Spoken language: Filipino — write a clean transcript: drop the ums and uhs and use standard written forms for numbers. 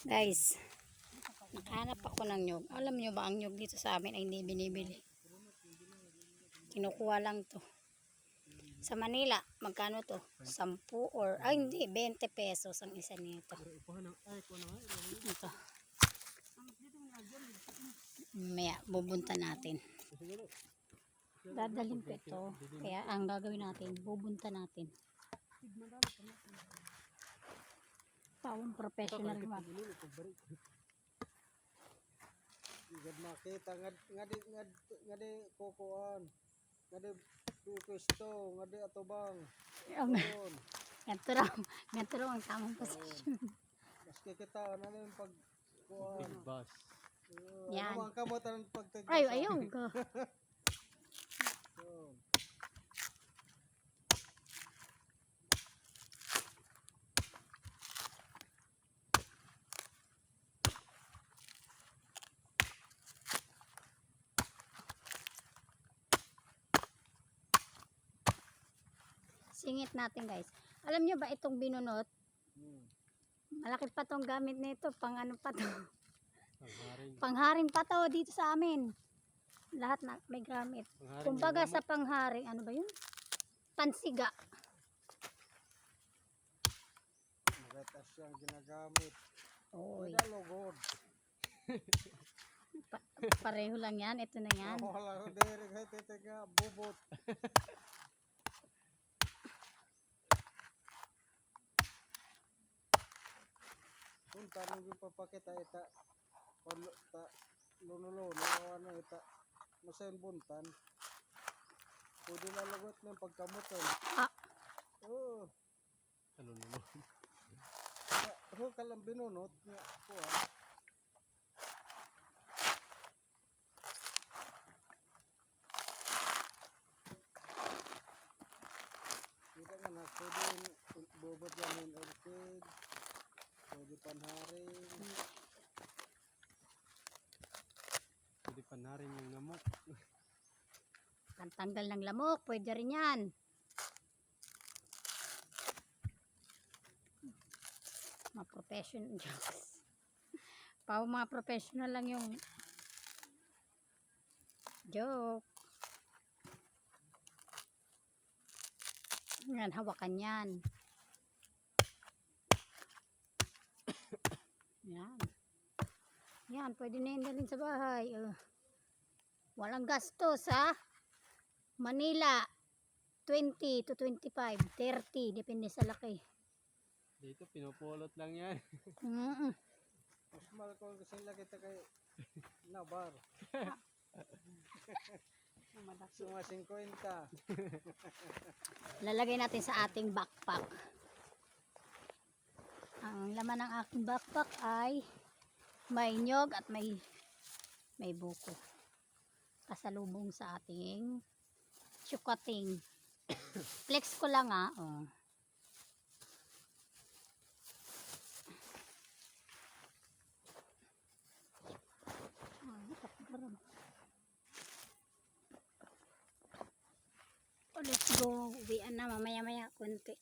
Guys, nakahanap ako ng nyug. Alam nyo ba ang nyug dito sa amin ay hindi binibili. Kinukuha lang to. Sa Manila, magkano to? 10 or, ay hindi, 20 pesos ang isa nito. Ito. Maya, bubunta natin. Dadalhin ko ito. Kaya ang gagawin natin, bubunta natin. Pawang professional ba? Gad makita ngadi kukuan. Ngadi pwesto, ngadi atubang. Ganito raw ang tamang posisyon. Maski kita ano yung pag kuan. Bus. Yan. Ano ang kamotan pagtag. Ay, ayaw ka. Singit natin guys. Alam nyo ba itong binunot? Malaki pa tong gamit nito. Pang ano pa to? Pangharing pa to dito sa amin. Lahat na may gamit. Kumbaga sa pangharing, ano ba yun? Pansiga. Magatas siyang ginagamit. Oy. Lugod. Pareho lang yan. Ito na yan. Wala ko diri kahit ito nga bubot. Kung tanong yung papakita ita lunulo ano ita masayin buntan pwede lalagot ng pagkamutan oo lunulo ako kalang binunot niya po kita nga na pwede bubot yan yung orchid pwede panharing. Pwede panharing yung lamok. Pantanggal ng lamok. Pwede rin yan. Mga professional jokes. Pao mga professional lang yung joke. Yan, hawakan yan. Yan. Yan, pwede na yun dalhin sa bahay. Walang gastos ha. Manila, 20 to 25, 30, depende sa laki. Dito, pinupulot lang yan. Mas mahal ko kasi laki ito kay Nabar. Suma 50. Lalagay natin sa ating backpack. Ang laman ng aking backpack ay may nyog at may buko. Kasalubong sa ating chukating. Flex ko lang ha. Oh. Let's go. Uwian na mamaya-maya konti.